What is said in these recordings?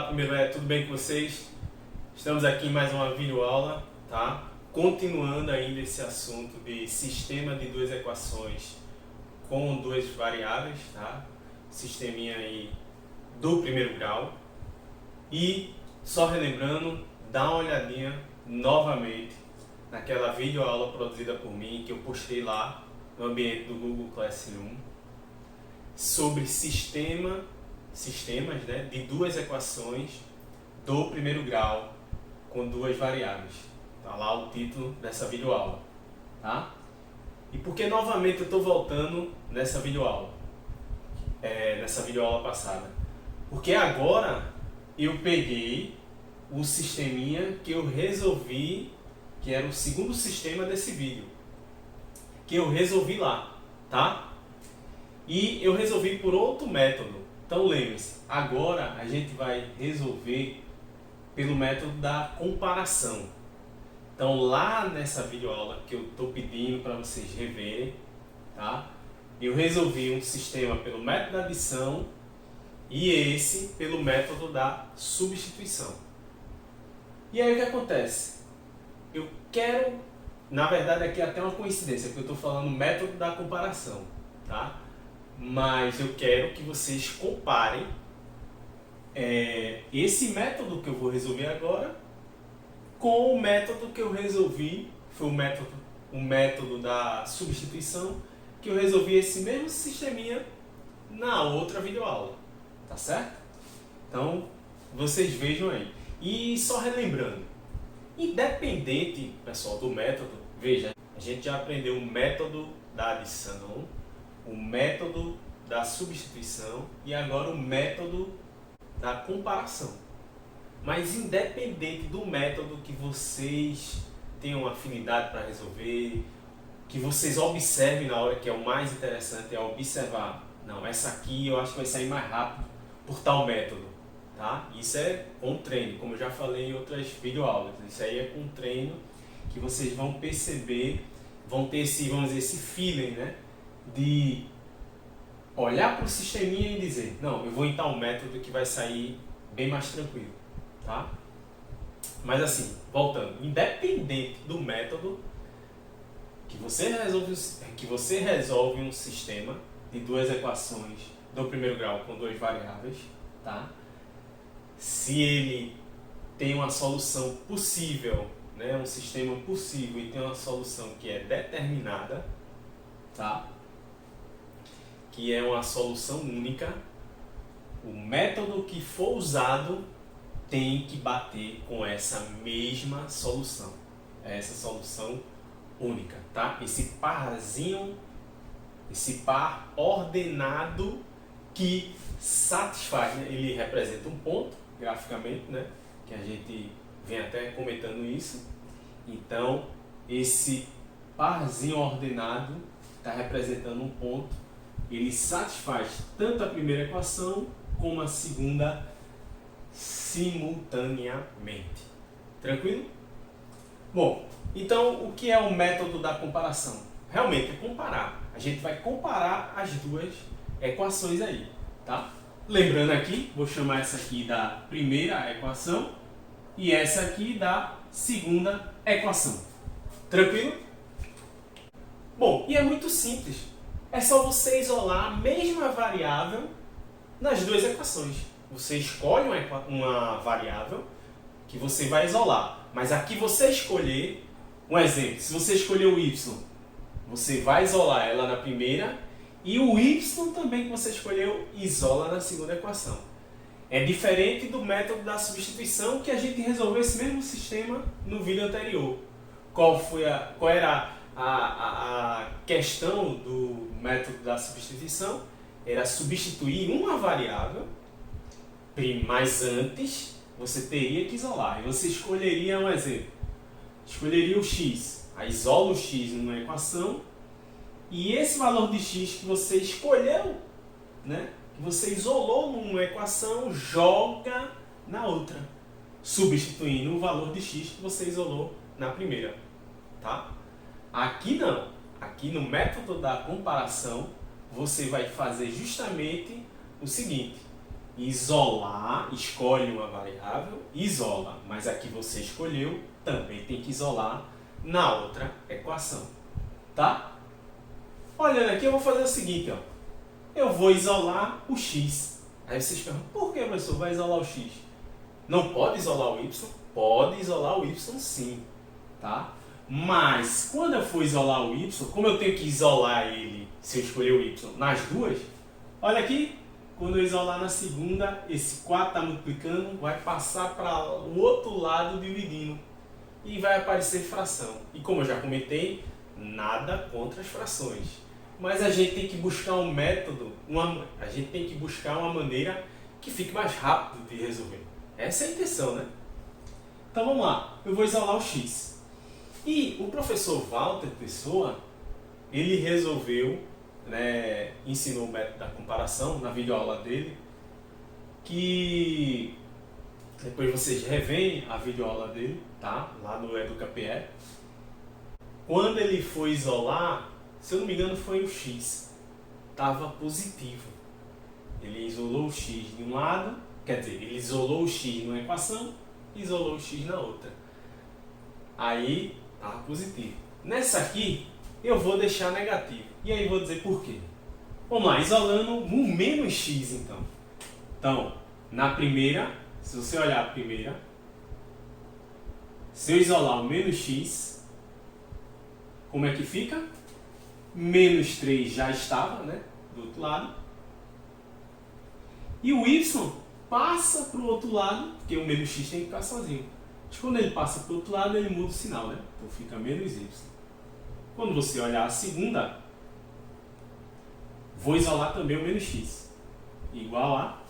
primeiro tudo bem com vocês? Estamos aqui em mais uma videoaula, tá? Continuando ainda esse assunto de sistema de duas equações com duas variáveis, tá? Sisteminha aí do primeiro grau. E só relembrando, dá uma olhadinha novamente naquela videoaula produzida por mim que eu postei lá no ambiente do Google Classroom sobre sistemas, né, de duas equações do primeiro grau com duas variáveis. Tá lá o título dessa videoaula, tá? E por que novamente eu estou voltando nessa videoaula? Nessa videoaula passada? Porque agora eu peguei o sisteminha que eu resolvi, que era o segundo sistema desse vídeo, que eu resolvi lá, tá? E eu resolvi por outro método. Então lembre-se, agora a gente vai resolver pelo método da comparação. Então lá nessa videoaula que eu estou pedindo para vocês reverem, tá? Eu resolvi um sistema pelo método da adição e esse pelo método da substituição. E aí o que acontece? Eu quero, na verdade aqui é até uma coincidência, porque eu estou falando método da comparação, tá? Mas eu quero que vocês comparem esse método que eu vou resolver agora com o método que eu resolvi, foi o método da substituição, que eu resolvi esse mesmo sisteminha na outra videoaula, tá certo? Então, vocês vejam aí. E só relembrando, independente, pessoal, do método, veja, a gente já aprendeu o método da adição, o método da substituição e agora o método da comparação. Mas independente do método que vocês tenham afinidade para resolver, que vocês observem na hora, que é o mais interessante, é observar, não, essa aqui eu acho que vai sair mais rápido por tal método, tá? Isso é com treino, como eu já falei em outras videoaulas, isso aí é com treino que vocês vão perceber, vão ter esse, vamos dizer, esse feeling, né? De olhar para o sisteminha e dizer, não, eu vou em tal método que vai sair bem mais tranquilo, tá? Mas assim, voltando, independente do método que você resolve um sistema de duas equações do primeiro grau com duas variáveis, tá? Se ele tem uma solução possível, né, um sistema possível e tem uma solução que é determinada, tá? Que é uma solução única, o método que for usado tem que bater com essa mesma solução, essa solução única, tá? Esse par ordenado que satisfaz, né? Ele representa um ponto graficamente, né? Que a gente vem até comentando isso. Então, esse parzinho ordenado está representando um ponto. Ele satisfaz tanto a primeira equação como a segunda simultaneamente. Tranquilo? Bom, então o que é o método da comparação? Realmente é comparar. A gente vai comparar as duas equações aí, tá? Lembrando aqui, vou chamar essa aqui da primeira equação e essa aqui da segunda equação. Tranquilo? Bom, e é muito simples. É só você isolar a mesma variável nas duas equações. Você escolhe uma variável que você vai isolar. Mas aqui você escolher, um exemplo, se você escolher o y, você vai isolar ela na primeira e o y também que você escolheu, isola na segunda equação. É diferente do método da substituição que a gente resolveu esse mesmo sistema no vídeo anterior. Qual era a questão do método da substituição? Era substituir uma variável, mas antes você teria que isolar. E você escolheria um exemplo. Escolheria o x. Aí isola o x numa equação e esse valor de x que você escolheu, né, que você isolou numa equação, joga na outra, substituindo o valor de x que você isolou na primeira, tá? Aqui não. Aqui no método da comparação, você vai fazer justamente o seguinte. isolar, escolhe uma variável, isola, mas a que você escolheu também tem que isolar na outra equação, tá? Olhando aqui, eu vou fazer o seguinte, ó. Eu vou isolar o x. Aí vocês perguntam, por que, professor, vai isolar o x? Não pode isolar o y? Pode isolar o y sim, tá? Mas, quando eu for isolar o y, como eu tenho que isolar ele, se eu escolher o y, nas duas, olha aqui, quando eu isolar na segunda, esse 4 está multiplicando, vai passar para o outro lado dividindo. E vai aparecer fração. E como eu já comentei, nada contra as frações. Mas a gente tem que buscar um método, a gente tem que buscar uma maneira que fique mais rápido de resolver. Essa é a intenção, né? Então vamos lá, eu vou isolar o x. E o professor Walter Pessoa, ele resolveu, né, ensinou o método da comparação na videoaula dele, que depois vocês revêem a videoaula dele, tá? Lá no EducaPE. Quando ele foi isolar, se eu não me engano foi o x, estava positivo. Ele isolou o x de um lado, quer dizer, ele isolou o x numa equação e isolou o x na outra. Aí estava positivo. Nessa aqui, eu vou deixar negativo. E aí vou dizer por quê. Vamos lá, isolando o menos x então. Então, na primeira, se você olhar a primeira, se eu isolar o menos x, como é que fica? Menos 3 já estava, né, do outro lado. E o y passa para o outro lado, porque o menos x tem que ficar sozinho. Mas quando ele passa para o outro lado, ele muda o sinal, né? Então fica menos y. Quando você olhar a segunda, vou isolar também o menos x. Igual a...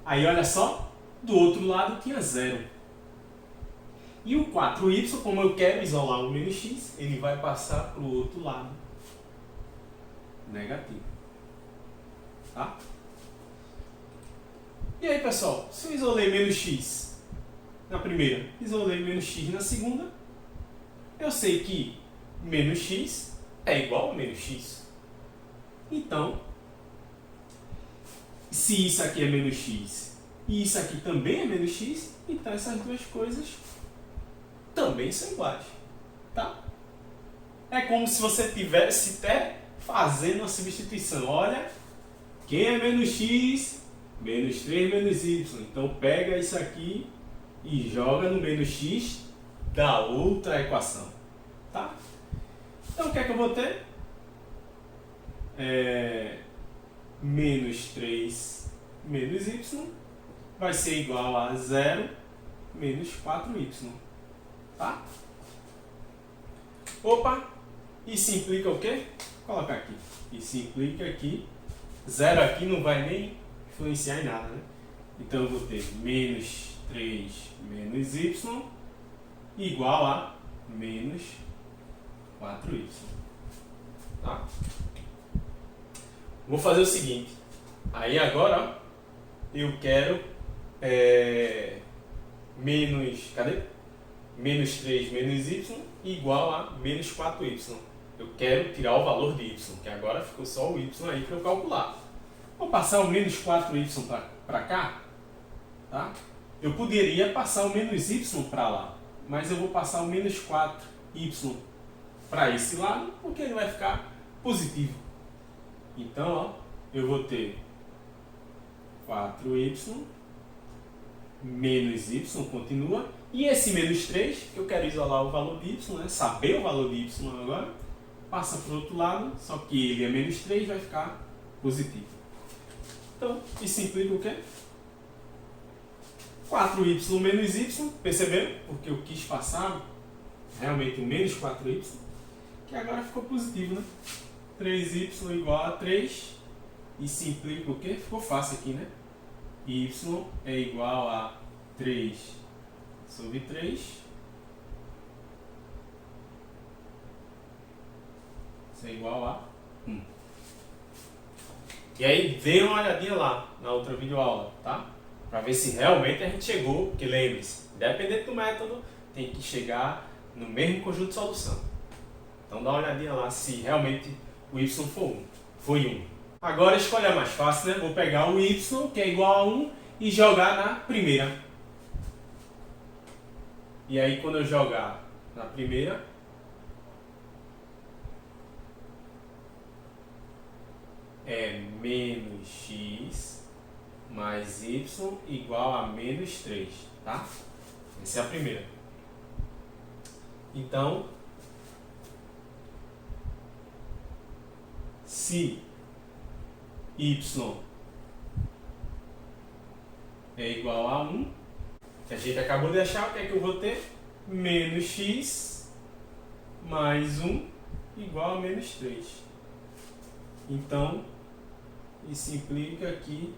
Aí olha só, do outro lado tinha 0. E o 4y, como eu quero isolar o menos x, ele vai passar para o outro lado. Negativo. Tá? E aí, pessoal, se eu isolei menos x na primeira, isolei menos x na segunda, eu sei que menos x é igual a menos x. Então, se isso aqui é menos x e isso aqui também é menos x, então essas duas coisas também são iguais. Tá? É como se você tivesse até fazendo uma substituição. Olha, quem é menos x? Menos 3 menos y. Então pega isso aqui e joga no menos x da outra equação. Tá? Então o que é que eu vou ter? Menos 3 menos y vai ser igual a 0 menos 4y. Tá? Opa! Isso implica o quê? Vou colocar aqui. Isso implica que 0 aqui não vai nem influenciar em nada, né? Então eu vou ter menos 3 menos y igual a menos 4y. Tá? Vou fazer o seguinte. Aí agora, ó, eu quero menos 3 menos y igual a menos 4y. Eu quero tirar o valor de y, que agora ficou só o y aí para eu calcular. Vou passar o menos 4y para cá, tá? Eu poderia passar o menos y para lá, mas eu vou passar o menos 4y para esse lado, porque ele vai ficar positivo. Então, ó, eu vou ter 4y menos y continua, e esse menos 3, que eu quero isolar o valor de y, né? Saber o valor de y agora, passa para o outro lado, só que ele é menos 3, vai ficar positivo. Então, isso implica o quê? 4y menos y, perceberam? Porque eu quis passar realmente o menos 4y, que agora ficou positivo, né? 3y igual a 3, isso implica o quê? Ficou fácil aqui, né? Y é igual a 3 sobre 3. Isso é igual a 1. E aí, dê uma olhadinha lá na outra videoaula, tá? Para ver se realmente a gente chegou, porque lembre-se, independente do método, tem que chegar no mesmo conjunto de solução. Então dá uma olhadinha lá se realmente o y foi 1. Agora escolha a mais fácil, né? Vou pegar o y, que é igual a 1, e jogar na primeira. E aí quando eu jogar na primeira, é menos x mais y igual a menos 3, tá? Essa é a primeira. Então, se y é igual a 1, que a gente acabou de achar, o que é que eu vou ter? Menos x mais 1 igual a menos 3. Então, isso implica que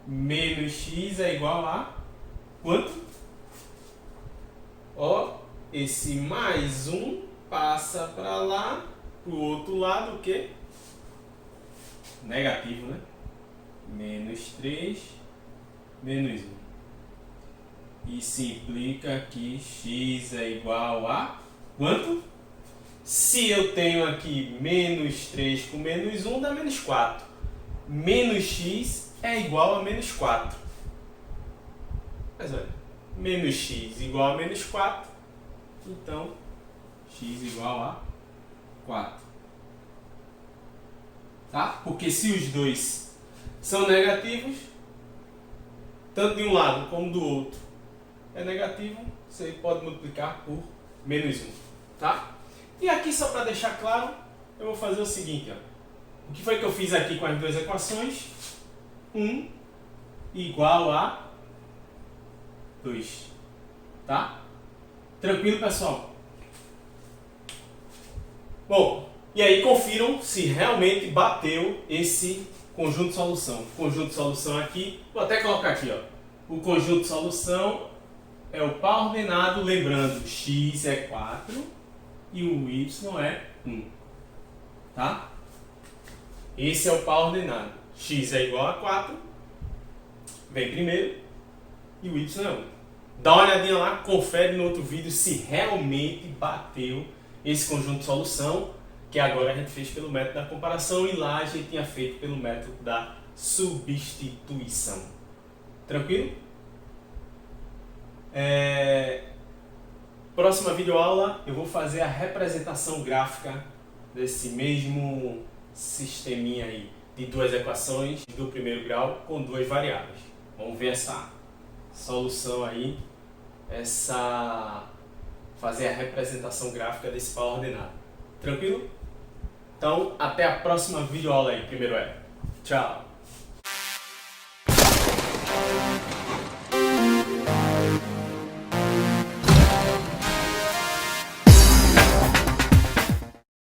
menos x é igual a quanto? Ó, esse mais 1 passa para lá, para o outro lado, o quê? Negativo, né? Menos 3, menos 1. Isso implica que x é igual a quanto? Se eu tenho aqui menos 3 com menos 1, dá menos 4. Menos x é igual a menos 4. Mas olha, menos x igual a menos 4. Então, x igual a 4. Tá? Porque se os dois são negativos, tanto de um lado como do outro é negativo, você pode multiplicar por menos 1. Tá? E aqui, só para deixar claro, eu vou fazer o seguinte. Ó. O que foi que eu fiz aqui com as duas equações? 1 igual a 2. Tá? Tranquilo, pessoal? Bom, e aí confiram se realmente bateu esse conjunto de solução. O conjunto de solução aqui, vou até colocar aqui, ó. O conjunto de solução é o par ordenado, lembrando, x é 4 e o y é 1. Tá? Esse é o par ordenado. X é igual a 4, vem primeiro, e o y é 1. Dá uma olhadinha lá, confere no outro vídeo se realmente bateu esse conjunto de solução, que agora a gente fez pelo método da comparação e lá a gente tinha feito pelo método da substituição. Tranquilo? Próxima videoaula eu vou fazer a representação gráfica desse mesmo sisteminha aí de duas equações do primeiro grau com duas variáveis. Vamos ver essa solução aí, fazer a representação gráfica desse par ordenado. Tranquilo? Então, até a próxima videoaula aí, primeiro é. Tchau!